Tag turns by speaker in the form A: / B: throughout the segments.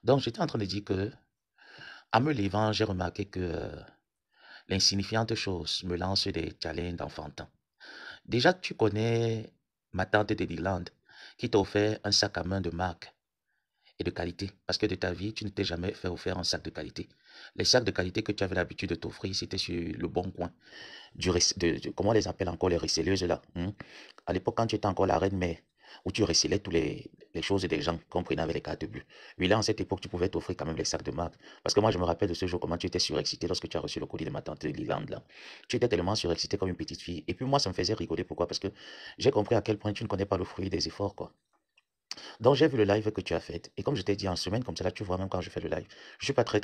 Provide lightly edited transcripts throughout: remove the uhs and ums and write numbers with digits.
A: Donc, j'étais en train de dire que, en me levant, j'ai remarqué que l'insignifiante chose me lance des challenges d'enfantin. Déjà, tu connais ma tante de l'Irlande qui t'a offert un sac à main de marque et de qualité. Parce que de ta vie, tu ne t'es jamais fait offrir un sac de qualité. Les sacs de qualité que tu avais l'habitude de t'offrir, c'était sur le bon coin. Comment on les appelle encore, les receleuses là, hein. À l'époque, quand tu étais encore la reine mère, où tu recelais toutes les choses des gens qu'on prenait avec les cartes bleues. Oui, là, en cette époque, tu pouvais t'offrir quand même les sacs de marque. Parce que moi, je me rappelle de ce jour, comment tu étais surexcité lorsque tu as reçu le colis de ma tante de l'Irlande là. Tu étais tellement surexcité comme une petite fille. Et puis moi, ça me faisait rigoler. Pourquoi? Parce que j'ai compris à quel point tu ne connais pas le fruit des efforts, quoi. Donc, j'ai vu le live que tu as fait. Et comme je t'ai dit, en semaine, comme ça, là, tu vois, même quand je fais le live, je suis pas très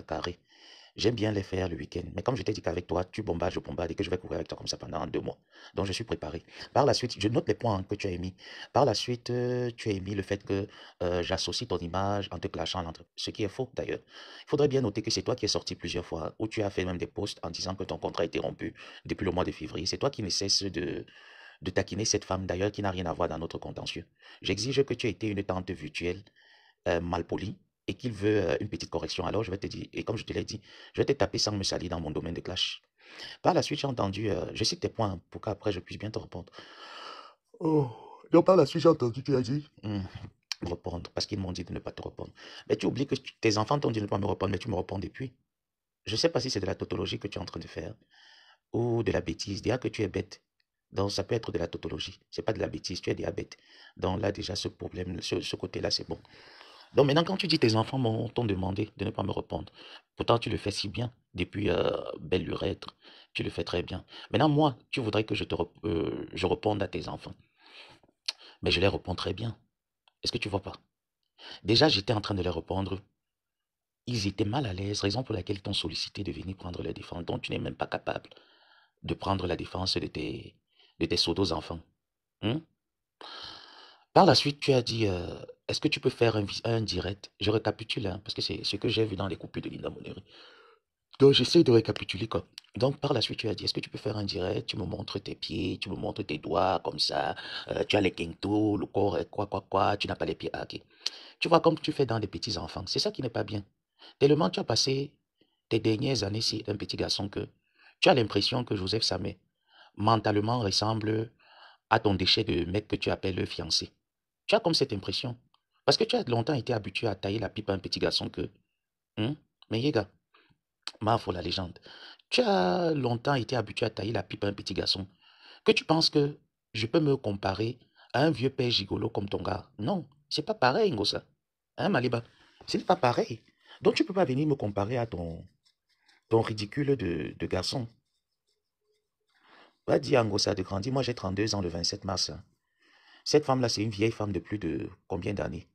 A: carré. J'aime bien les faire le week-end. Mais comme je t'ai dit qu'avec toi, tu bombardes, je bombarde et que je vais courir avec toi comme ça pendant 2 mois. Donc, je suis préparé. Par la suite, je note les points que tu as émis. Par la suite, tu as émis le fait que j'associe ton image en te clashant l'entre. Ce qui est faux d'ailleurs. Il faudrait bien noter que c'est toi qui es sorti plusieurs fois, où tu as fait même des posts en disant que ton contrat a été rompu depuis le mois de février. C'est toi qui ne cesses de taquiner cette femme d'ailleurs qui n'a rien à voir dans notre contentieux. J'exige que tu aies été une tante virtuelle malpoli et qu'il veut une petite correction, alors je vais te dire, et comme je te l'ai dit, je vais te taper sans me salir dans mon domaine de clash. Par la suite, j'ai entendu, je cite tes points pour qu'après je puisse bien te répondre. Oh, donc par la suite, j'ai entendu, tu as dit répondre, parce qu'ils m'ont dit de ne pas te répondre. Mais tu oublies que tes enfants t'ont dit de ne pas me répondre, mais tu me réponds depuis. Je ne sais pas si c'est de la tautologie que tu es en train de faire ou de la bêtise. Déjà que tu es bête. Donc, ça peut être de la tautologie. C'est pas de la bêtise, tu es diabète. Donc, là, déjà, ce problème, ce côté-là, c'est bon. Donc maintenant, quand tu dis tes enfants t'ont demandé de ne pas me répondre, pourtant tu le fais si bien, depuis belle lurette, tu le fais très bien. Maintenant, moi, tu voudrais que je réponde à tes enfants, mais je les réponds très bien. Est-ce que tu vois pas? Déjà, j'étais en train de les répondre. Ils étaient mal à l'aise, raison pour laquelle ils t'ont sollicité de venir prendre leur défense, donc tu n'es même pas capable de prendre la défense de tes pseudo-enfants. Hein? Par la suite, tu as dit, est-ce que tu peux faire un direct? Je récapitule, hein, parce que c'est ce que j'ai vu dans les coupures de Linda Moneri. Donc, j'essaie de récapituler, quoi. Donc, par la suite, tu as dit, est-ce que tu peux faire un direct? Tu me montres tes pieds, tu me montres tes doigts, comme ça. Tu as les quintos, le corps, quoi, tu n'as pas les pieds. Ah, ok. Tu vois, comme tu fais dans des petits enfants. C'est ça qui n'est pas bien. Tellement tu as passé tes dernières années ici, un petit garçon que tu as l'impression que Joseph Samé, mentalement, ressemble à ton déchet de mec que tu appelles le fiancé. Tu as comme cette impression. Parce que tu as longtemps été habitué à tailler la pipe à un petit garçon que. Hein? Mais les gars, Mafo la légende. Tu as longtemps été habitué à tailler la pipe à un petit garçon. Que tu penses que je peux me comparer à un vieux père gigolo comme ton gars? Non, c'est pas pareil, Ngosa. Hein, Maliba? Ce n'est pas pareil. Donc tu peux pas venir me comparer à ton ridicule de garçon. Va dire à Ngosa de grandir. Moi, j'ai 32 ans le 27 mars, hein. Cette femme-là, c'est une vieille femme de plus de combien d'années?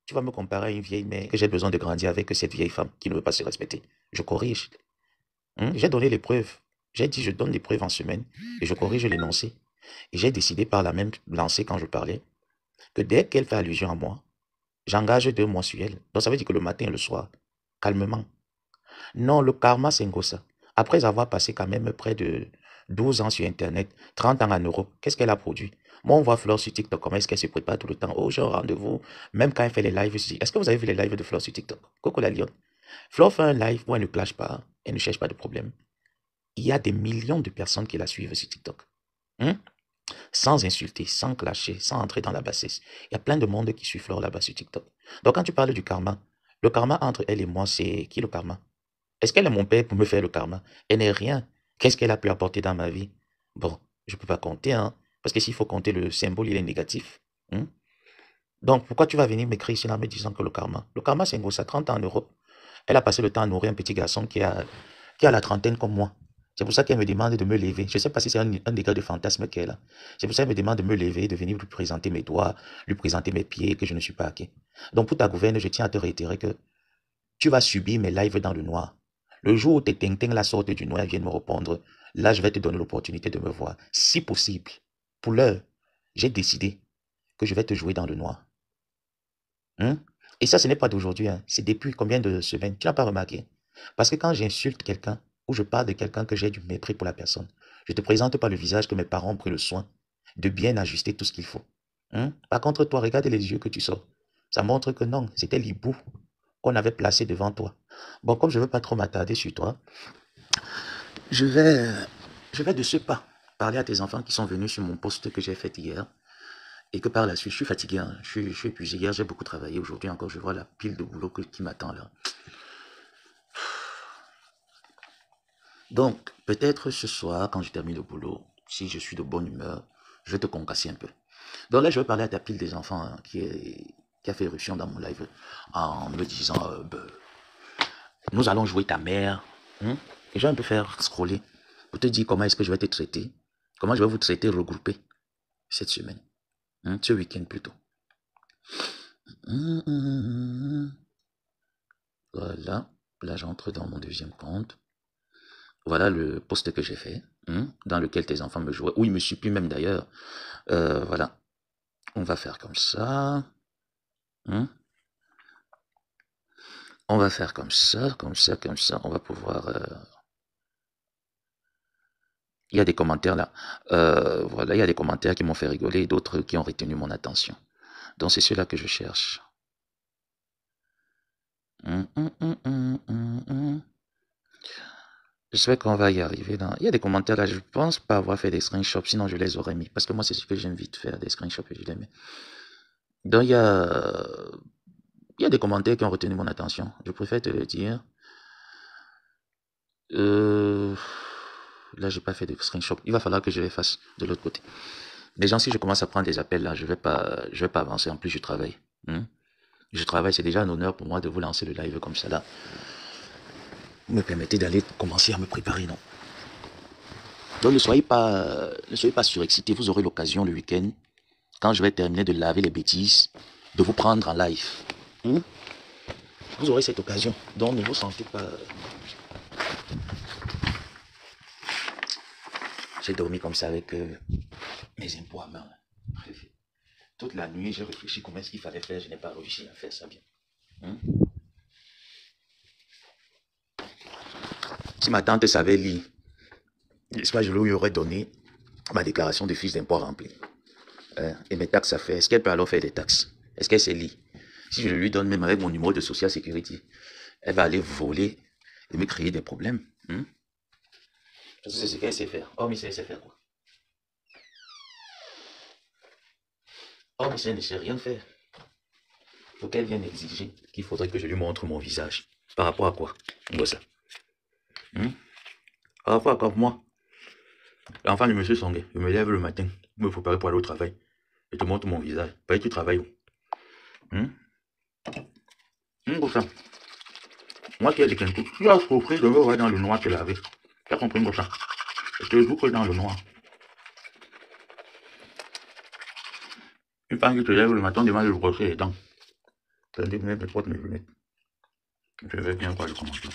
A: Tu vas me comparer à une vieille mère que j'ai besoin de grandir avec cette vieille femme qui ne veut pas se respecter. Je corrige. Hein. J'ai donné les preuves. J'ai dit, je donne les preuves en semaine et je corrige l'énoncé. Et j'ai décidé par la même lancée quand je parlais que dès qu'elle fait allusion à moi, j'engage 2 mois sur elle. Donc ça veut dire que le matin et le soir, calmement. Non, le karma, c'est Ngossa. Après avoir passé quand même près de 12 ans sur Internet, 30 ans en Europe, qu'est-ce qu'elle a produit? Moi, on voit Flore sur TikTok, comment est-ce qu'elle se prépare tout le temps? Oh, j'ai un rendez-vous. Même quand elle fait les lives, est-ce que vous avez vu les lives de Flore sur TikTok? Coco la lionne. Flore fait un live où elle ne clash pas, elle ne cherche pas de problème. Il y a des millions de personnes qui la suivent sur TikTok. Hein? Sans insulter, sans clasher, sans entrer dans la bassesse. Il y a plein de monde qui suit Flore là-bas sur TikTok. Donc quand tu parles du karma, le karma entre elle et moi, c'est qui le karma? Est-ce qu'elle est mon père pour me faire le karma? Elle n'est rien. Qu'est-ce qu'elle a pu apporter dans ma vie? Bon, je ne peux pas compter, hein. Parce que s'il faut compter le symbole, il est négatif. Hein. Donc, pourquoi tu vas venir m'écrire ici en me disant que le karma, c'est un gros, ça 30 ans en Europe. Elle a passé le temps à nourrir un petit garçon qui a la trentaine comme moi. C'est pour ça qu'elle me demande de me lever. Je ne sais pas si c'est un dégât de fantasme qu'elle a. C'est pour ça qu'elle me demande de me lever, de venir lui présenter mes doigts, lui présenter mes pieds, que je ne suis pas hacké. Donc, pour ta gouverne, je tiens à te réitérer que tu vas subir mes lives dans le noir. Le jour où tes ting la sorte du noir viennent me répondre, là, je vais te donner l'opportunité de me voir. Si possible, pour l'heure, j'ai décidé que je vais te jouer dans le noir. Hein? Et ça, ce n'est pas d'aujourd'hui, hein. C'est depuis combien de semaines? Tu n'as pas remarqué? Parce que quand j'insulte quelqu'un ou je parle de quelqu'un que j'ai du mépris pour la personne, je ne te présente pas le visage que mes parents ont pris le soin de bien ajuster tout ce qu'il faut. Hein? Par contre, toi, regarde les yeux que tu sors. Ça montre que non, c'était l'hibou. qu'on avait placé devant toi. Bon, comme je ne veux pas trop m'attarder sur toi, je vais, je vais de ce pas parler à tes enfants qui sont venus sur mon post que j'ai fait hier. Et que par la suite, je suis fatigué, hein. Je suis épuisé. Hier, j'ai beaucoup travaillé. Aujourd'hui encore, je vois la pile de boulot qui m'attend là. Donc, peut-être ce soir, quand je termine le boulot, si je suis de bonne humeur, je vais te concasser un peu. Donc là, je vais parler à ta pile des enfants hein, qui a fait éruption dans mon live en me disant nous allons jouer ta mère. Et je vais un peu faire scroller pour te dire comment est-ce que je vais te traiter, comment je vais vous traiter regroupé cette semaine, ce week-end plutôt. Voilà, là j'entre dans mon deuxième compte. Voilà le post que j'ai fait, dans lequel tes enfants me jouaient, ou ils me supplient même d'ailleurs. Voilà, on va faire comme ça. On va faire comme ça, comme ça, comme ça. On va pouvoir... Il y a des commentaires là. Voilà, il y a des commentaires qui m'ont fait rigoler et d'autres qui ont retenu mon attention. Donc c'est ceux-là que je cherche. J'espère qu'on va y arriver. Il y a des commentaires là. Je ne pense pas avoir fait des screenshots, sinon je les aurais mis. Parce que moi, c'est ce que j'aime vite faire, des screenshots et je les mets. Donc il y a des commentaires qui ont retenu mon attention. Je préfère te le dire. Là, j'ai pas fait de screenshot. Il va falloir que je les fasse de l'autre côté. Déjà, si je commence à prendre des appels là, je vais pas avancer. En plus, je travaille. Je travaille, c'est déjà un honneur pour moi de vous lancer le live comme ça là. Vous me permettez d'aller commencer à me préparer, non? Donc ne soyez pas surexcités. Vous aurez l'occasion le week-end, quand je vais terminer de laver les bêtises, de vous prendre en live. Vous aurez cette occasion. Donc ne vous sentez pas... J'ai dormi comme ça avec mes impôts à main. Toute la nuit, j'ai réfléchi comment est-ce qu'il fallait faire. Je n'ai pas réussi à faire ça bien. Si ma tante savait lire, n'est-ce pas, je lui aurais donné ma déclaration de fiche d'impôt remplie. Et mes taxes à faire. Est-ce qu'elle peut alors faire des taxes? Est-ce qu'elle sait lire? Si je lui donne même avec mon numéro de social sécurité, elle va aller voler et me créer des problèmes. Parce que c'est ce qu'elle sait faire. Oh, mais elle sait faire quoi? Oh, mais elle ne sait rien faire. Faut qu'elle vienne exiger qu'il faudrait que je lui montre mon visage. Par rapport à quoi? Comme ça. Par rapport à quoi? Moi, l'enfant de monsieur Songué, je me lève le matin, je me prépare pour aller au travail. Je te montre mon visage. Pas que tu travailles où? Comme ça. Moi qui ai des quintos, tu as compris, je veux voir dans le noir te laver. Tu as compris comme ça? Je te joue que dans le noir. Une fois que tu te lèves le matin, devant le brosser les dents. Attendez, mes lunettes. Je vais bien voir le commentaire.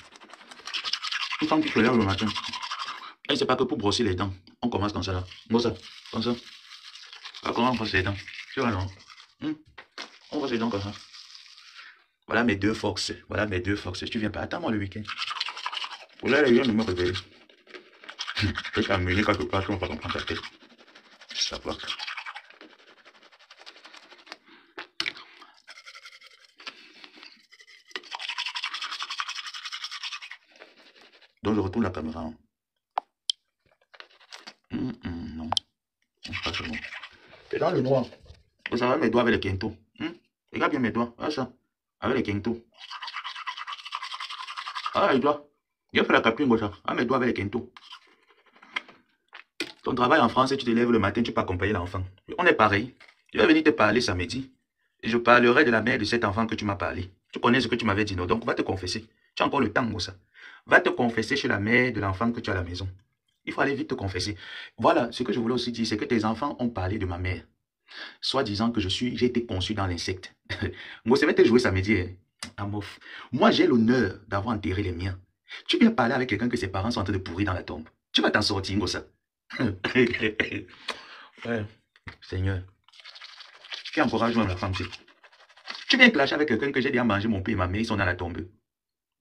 A: Une fois que tu te lèves le matin, et c'est pas que pour brosser les dents. On commence comme ça là. Comme ça. Comme ça. Comment on brosse les dents? Tu vois non? On brosse les dents comme ça. Voilà mes deux forces. Voilà mes deux forces. Tu viens pas. Attends-moi le week-end. Voilà, les gens ne me réveillent. Je vais t'amener quelque part, tu ne vas pas comprendre ta tête. Ça va. Donc je retourne la caméra. Non. Pas c'est bon. C'est dans le noir. Vous savez mes doigts avec les quintos. Regarde bien mes doigts. Ah ça. Avec les quintos. Ah les doigts. J'ai fait la capture moi ça. Ah mes doigts avec les quintos. Ton travail en France, tu te lèves le matin, tu peux accompagner l'enfant. On est pareil. Je vais venir te parler samedi. Et je parlerai de la mère de cet enfant que tu m'as parlé. Tu connais ce que tu m'avais dit, non? Donc va te confesser. Tu as encore le temps, Moussa. Va te confesser chez la mère de l'enfant que tu as à la maison. Il faut aller vite te confesser. Voilà, ce que je voulais aussi dire, c'est que tes enfants ont parlé de ma mère. Soit disant que j'ai été conçu dans l'insecte. Moi, ça va te jouer samedi. Amof. Moi, j'ai l'honneur d'avoir enterré les miens. Tu viens parler avec quelqu'un que ses parents sont en train de pourrir dans la tombe. Tu vas t'en sortir, Moussa. Ouais. Seigneur. Qui encourage même la femme, c'est. Tu viens clasher avec quelqu'un que j'ai dit à manger mon père et ma mère, ils sont dans la tombe.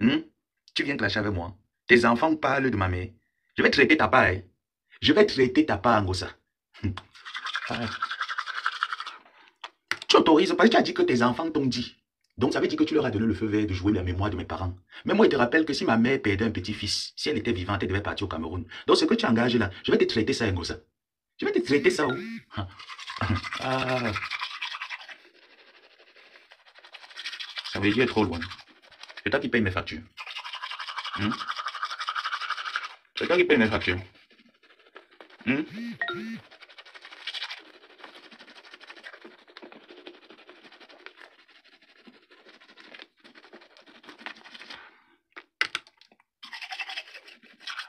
A: Tu viens clasher avec moi. Tes enfants parlent de ma mère. Je vais traiter ta part. Je vais traiter ta part, Angossa. Tu autorises parce que tu as dit que tes enfants t'ont dit.
B: Donc, ça veut dire que tu leur as donné le feu vert de jouer la mémoire de mes parents. Mais moi, je te rappelle que si ma mère perdait un petit-fils, si elle était vivante, elle devait partir au Cameroun. Donc, ce que tu engages là, je vais te traiter ça, Ngosa. Je vais te traiter ça où? Ah, ça veut dire trop loin. C'est toi qui paye mes factures. Hmm? C'est toi qui paye mes factures. Hmm?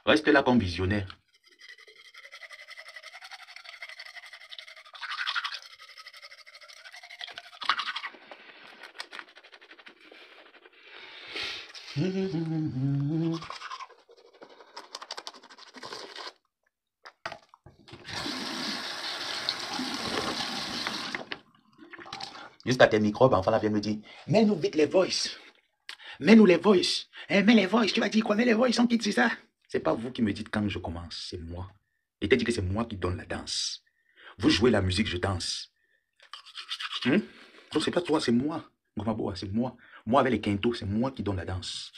B: Reste là comme visionnaire. Jusqu'à tes microbes, enfin, là, viennent me dire, mets-nous vite les voices. Mets-nous les voices. Mets les voices. Tu vas dire quoi? Mets les voices, on quitte, c'est ça. C'est pas vous qui me dites quand je commence, c'est moi. Et t'as dit que c'est moi qui donne la danse. Vous jouez la musique, je danse. Donc c'est pas toi, c'est moi. Ngomaboa, c'est moi. Moi avec les quintos, c'est moi qui donne la danse.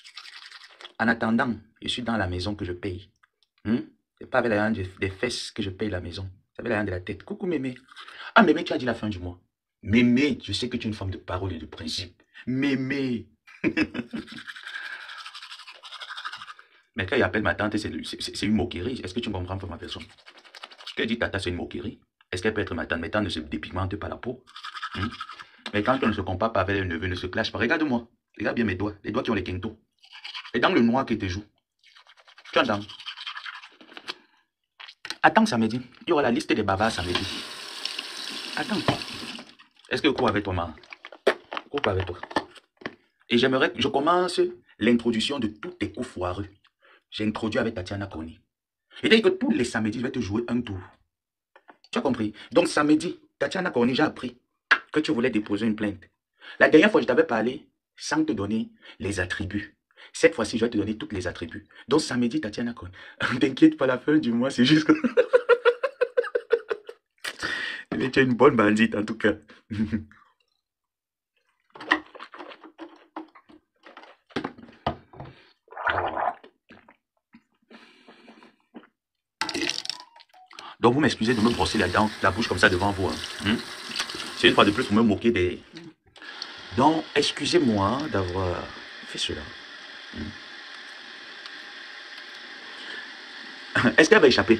B: En attendant, je suis dans la maison que je paye. C'est pas avec la hand des fesses que je paye la maison. C'est avec la hand de la tête. Coucou Mémé. Ah Mémé, tu as dit la fin du mois. Mémé, je sais que tu es une femme de parole et de principe. Mémé. Mais quand il appelle ma tante, c'est une moquerie. Est-ce que tu comprends pour ma personne? Quand il dit tata, c'est une moquerie. Est-ce qu'elle peut être ma tante? Mes tantes ne se dépigmentent pas la peau. Mais quand on ne se compare pas avec les neveux, ne se clash pas. Regarde-moi. Regarde bien mes doigts. Les doigts qui ont les quintos. Et dans le noir qui te joue. Tu entends? Attends samedi. Il y aura la liste des bavards samedi. Attends. Est-ce que je cours avec toi, maman? Je cours pas avec toi. Et j'aimerais que je commence l'introduction de tous tes coups foireux. J'ai introduit avec Tatiana Koni. Et dit que tous les samedis, je vais te jouer un tour. Tu as compris? Donc samedi, Tatiana Koni, j'ai appris que tu voulais déposer une plainte. La dernière fois, je t'avais parlé sans te donner les attributs. Cette fois-ci, je vais te donner tous les attributs. Donc samedi, Tatiana Koni. T'inquiète pas, la fin du mois, c'est juste que... Mais tu es une bonne bandite, en tout cas. Donc vous m'excusez de me brosser la bouche comme ça devant vous. Hein. C'est une fois de plus pour me moquer des... Donc, excusez-moi d'avoir fait cela. Est-ce qu'elle va échapper?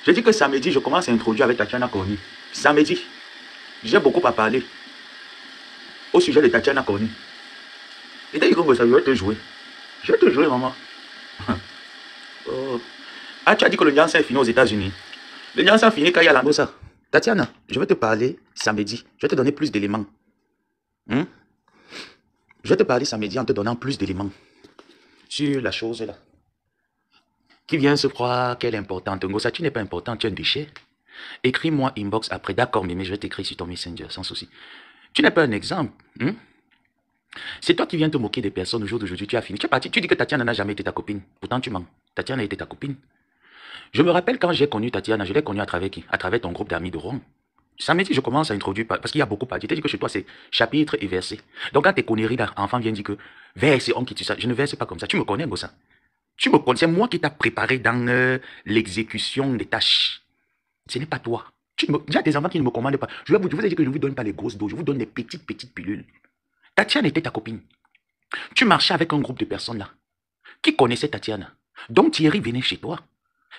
B: Je dis que samedi, je commence à introduire avec Tatiana Koni. Samedi, j'ai beaucoup à parler au sujet de Tatiana Koni. Et dès que ça, je vais te jouer. Je vais te jouer, maman. Oh. Ah, tu as dit que le Nyansa est fini aux États-Unis. Le Nyansa est fini quand il y a l'Angossa. Tatiana, je vais te parler samedi. Je vais te donner plus d'éléments. Je vais te parler samedi en te donnant plus d'éléments sur la chose là. Qui vient se croire qu'elle est importante. Ngosa, tu n'es pas important, tu es un déchet. Écris-moi inbox après. D'accord, mais je vais t'écrire sur ton messenger, sans souci. Tu n'es pas un exemple. C'est toi qui viens te moquer des personnes au jour d'aujourd'hui. Tu as fini. Tu es parti. Tu dis que Tatiana n'a jamais été ta copine. Pourtant, tu mens. Tatiana était ta copine. Je me rappelle quand j'ai connu Tatiana, je l'ai connue à travers qui? À travers ton groupe d'amis de Rome. Samedi, je commence à introduire, parce qu'il y a beaucoup à dire. Tu dis que chez toi, c'est chapitre et verset. Donc, quand tes conneries là, enfant vient dire que verset, on quitte ça. Je ne verse pas comme ça. Tu me connais, Ngosa. Tu me connais. C'est moi qui t'ai préparé dans l'exécution des tâches. Ce n'est pas toi. Il y a des enfants qui ne me commandent pas. Je vous ai dit que je ne vous donne pas les grosses doses. Je vous donne des petites pilules. Tatiana était ta copine. Tu marchais avec un groupe de personnes là qui connaissaient Tatiana. Donc Thierry venait chez toi.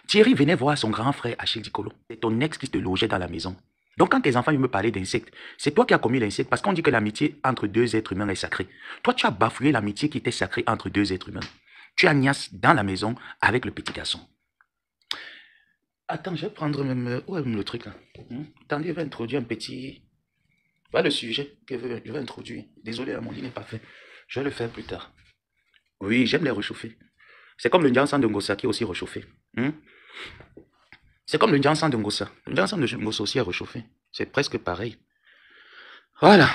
B: Thierry venait voir son grand frère Achille Dicolo. C'est ton ex qui te logeait dans la maison. Donc quand tes enfants me parlaient d'insectes, c'est toi qui as commis l'insecte parce qu'on dit que l'amitié entre deux êtres humains est sacrée. Toi, tu as bafoué l'amitié qui était sacrée entre deux êtres humains. Tu as niasse dans la maison avec le petit garçon. Attends, je vais prendre même... Où est le truc là? Attendez, je vais introduire un petit... Voilà le sujet que je vais introduire. Désolé, mon lit n'est pas fait. Je vais le faire plus tard. Oui, j'aime les réchauffer. C'est comme le Njansan de Ngosa qui est aussi réchauffé. C'est comme le Njansan de Ngosa. Le Njansan de Ngosa aussi est réchauffé. C'est presque pareil. Voilà.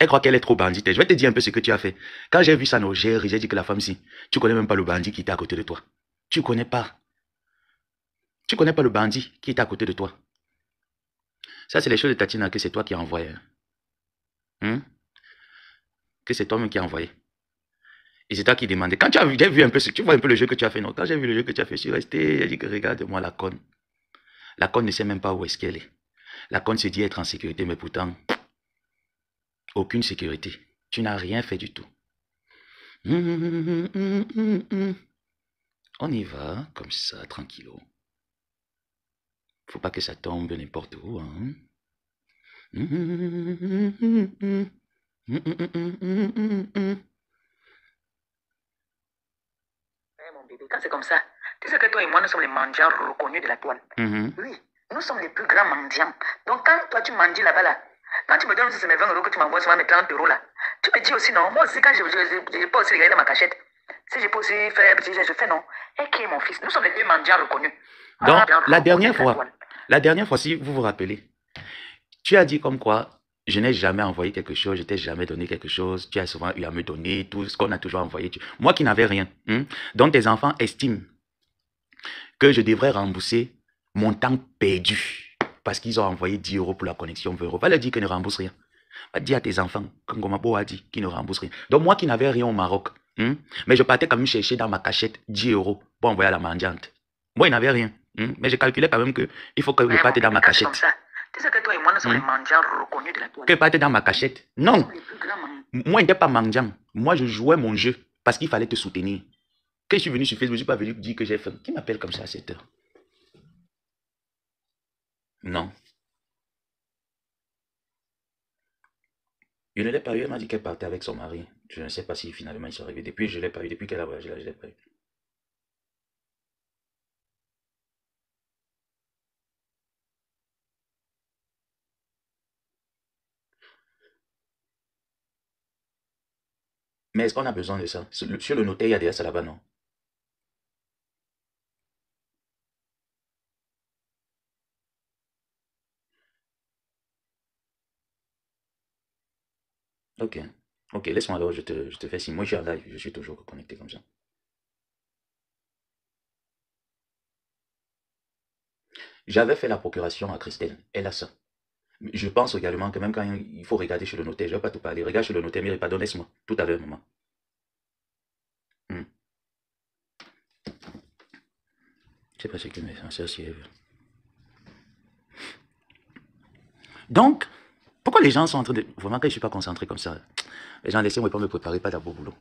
B: Elle croit qu'elle est trop bandite. Je vais te dire un peu ce que tu as fait. Quand j'ai vu ça, j'ai dit que la femme, si, tu connais même pas le bandit qui était à côté de toi. Tu connais pas. Tu connais pas le bandit qui était à côté de toi.
A: Ça, c'est les choses de Tatiana que c'est toi qui as envoyé. Hein? Que c'est toi-même qui as envoyé. Et c'est toi qui demandais. Quand j'ai vu un peu, tu vois un peu le jeu que tu as fait, non? Quand j'ai vu le jeu que tu as fait, je suis resté, j'ai dit que regarde-moi la conne. La conne ne sait même pas où est-ce qu'elle est. La conne se dit être en sécurité, mais pourtant, aucune sécurité. Tu n'as rien fait du tout. On y va, comme ça, tranquillo. Faut pas que ça tombe n'importe où, hein.
C: Mon bébé, quand c'est comme ça, tu sais que toi et moi, nous sommes les mendiants reconnus de la toile. Oui, nous sommes les plus grands mendiants. Donc, quand toi, tu mendies là-bas, là, quand tu me donnes aussi mes 20 euros que tu m'envoies souvent, mes 30 euros, là, tu me dis aussi non. Moi aussi, quand je peux aussi regarder dans ma cachette, si je peux aussi faire un petit geste, je fais non. Et qui est mon fils? Nous sommes les deux mendiants reconnus.
A: Donc, la dernière fois, si vous vous rappelez, tu as dit comme quoi je n'ai jamais envoyé quelque chose, je t'ai jamais donné quelque chose, tu as souvent eu à me donner tout ce qu'on a toujours envoyé. Moi qui n'avais rien. Donc tes enfants estiment que je devrais rembourser mon temps perdu parce qu'ils ont envoyé 10 euros pour la connexion, 20 euros. Va leur dire qu'ils ne remboursent rien. Va dire à tes enfants, comme Gomabo a dit, qu'ils ne remboursent rien. Donc moi qui n'avais rien au Maroc, mais je partais quand même chercher dans ma cachette 10 euros pour envoyer à la mendiante. Moi, il n'avait rien. Mais je calculais quand même qu'il faut que je parte dans ma cachette.
C: Tu sais que toi et moi, nous sommes les mendiants reconnus de la toile.
A: Que je parte dans ma cachette. Non. Moi, je n'étais pas mendiant. Moi, je jouais mon jeu parce qu'il fallait te soutenir. Quand je suis venu sur Facebook, je ne suis pas venu dire que j'ai faim. Qui m'appelle comme ça à cette heure? Non. Je ne l'ai pas eu. Elle m'a dit qu'elle partait avec son mari. Je ne sais pas si finalement ils sont arrivés. Depuis, je ne l'ai pas eu. Depuis qu'elle a voyagé là, je ne l'ai pas eu. Mais est-ce qu'on a besoin de ça? Sur le notaire, il y a déjà ça là-bas, non? Ok. Ok, laisse-moi alors, je te fais signe. Moi, je suis en live. Je suis toujours connecté comme ça. J'avais fait la procuration à Christelle. Elle a ça. Je pense également que même quand il faut regarder chez le notaire, je ne vais pas tout parler. Regarde chez le notaire, mais pardon, laisse-moi. Tout à l'heure, maman. C'est pas ce que mes soeurs suivent. Donc, pourquoi les gens sont en train de... Vraiment que je ne suis pas concentré comme ça. Les gens, laissez-moi pas me préparer, pas d'abord au boulot.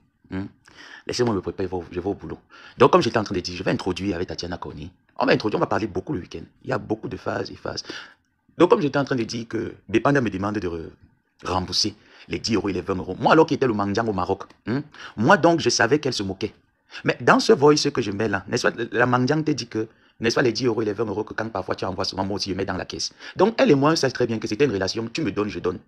A: Laissez-moi me préparer, je vais au boulot. Donc, comme j'étais en train de dire, je vais introduire avec Tatiana Koni. On va parler beaucoup le week-end. Il y a beaucoup de phases et phases. Donc, comme j'étais en train de dire que Dépendant me demande de rembourser les 10 euros et les 20 euros. Moi, alors qu'il était le mendiant au Maroc, moi, donc, je savais qu'elle se moquait. Mais dans ce voice que je mets là, n'est-ce pas, la mendiante te dit que, n'est-ce pas, les 10 euros et les 20 euros que quand parfois tu envoies souvent, moi aussi, je mets dans la caisse. Donc, elle et moi, on sait très bien que c'était une relation, tu me donnes, je donne.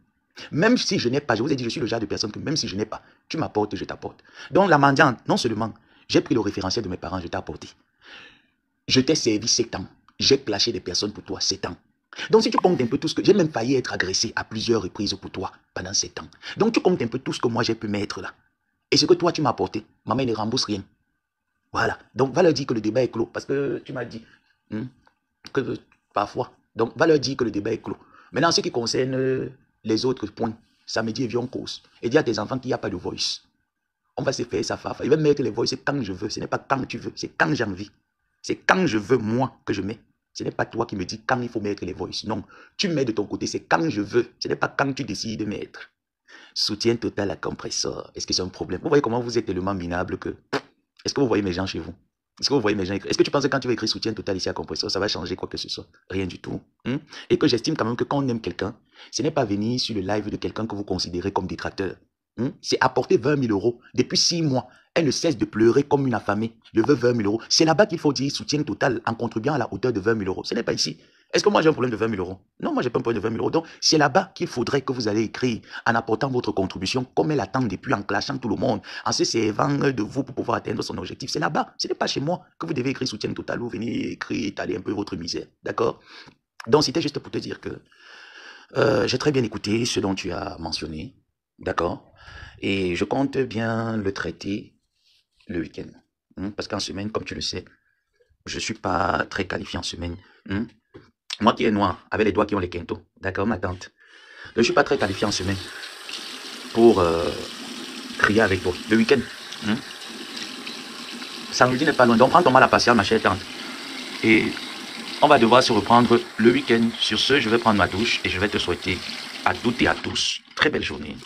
A: Même si je n'ai pas, je vous ai dit, je suis le genre de personne que même si je n'ai pas, tu m'apportes, je t'apporte. Donc, la mendiante, non seulement, j'ai pris le référentiel de mes parents, je t'ai apporté. Je t'ai servi 7 ans. J'ai clashé des personnes pour toi 7 ans. Donc, si tu comptes un peu tout ce que... J'ai même failli être agressé à plusieurs reprises pour toi pendant 7 ans. Donc, tu comptes un peu tout ce que moi j'ai pu mettre là. Et ce que toi, tu m'as apporté, maman ne rembourse rien. Voilà. Donc, va leur dire que le débat est clos. Parce que tu m'as dit que parfois. Donc, va leur dire que le débat est clos. Maintenant, ce qui concerne les autres points, samedi, viens en cause. Et dis à tes enfants qu'il n'y a pas de voice. On va se faire ça, fafa. Il va mettre les voices quand je veux. Ce n'est pas quand tu veux, c'est quand j'ai envie. C'est quand je veux, moi, que je mets. Ce n'est pas toi qui me dis quand il faut mettre les voices. Non, tu mets de ton côté, c'est quand je veux. Ce n'est pas quand tu décides de mettre. Soutien total à compresseur. Est-ce que c'est un problème? Vous voyez comment vous êtes tellement minable que... Est-ce que vous voyez mes gens chez vous? Est-ce que vous voyez mes gens écrire? Est-ce que tu penses que quand tu vas écrire soutien total ici à compresseur, ça va changer quoi que ce soit? Rien du tout. Et que j'estime quand même que quand on aime quelqu'un, ce n'est pas venir sur le live de quelqu'un que vous considérez comme détracteur. C'est apporter 20 000 euros. Depuis 6 mois, elle ne cesse de pleurer comme une affamée. Je veux 20 000 euros. C'est là-bas qu'il faut dire soutien total en contribuant à la hauteur de 20 000 euros. Ce n'est pas ici. Est-ce que moi j'ai un problème de 20 000 euros? Non, moi j'ai pas un problème de 20 000 euros. Donc c'est là-bas qu'il faudrait que vous allez écrire en apportant votre contribution comme elle attend depuis, en clashant tout le monde, en se servant de vous pour pouvoir atteindre son objectif. C'est là-bas. Ce n'est pas chez moi que vous devez écrire soutien total ou venir écrire, étaler un peu votre misère. D'accord? Donc c'était juste pour te dire que j'ai très bien écouté ce dont tu as mentionné. D'accord? Et je compte bien le traiter le week-end. Parce qu'en semaine, comme tu le sais, je ne suis pas très qualifié en semaine.
B: Moi qui est noir, avec les doigts qui ont les quintos. D'accord, ma tante. Je ne suis pas très qualifié en semaine pour crier avec toi. Le week-end. Samedi n'est pas loin. Donc prends ton mal à patience, ma chère tante. Et on va devoir se reprendre le week-end. Sur ce, je vais prendre ma douche et je vais te souhaiter à toutes et à tous très belle journée.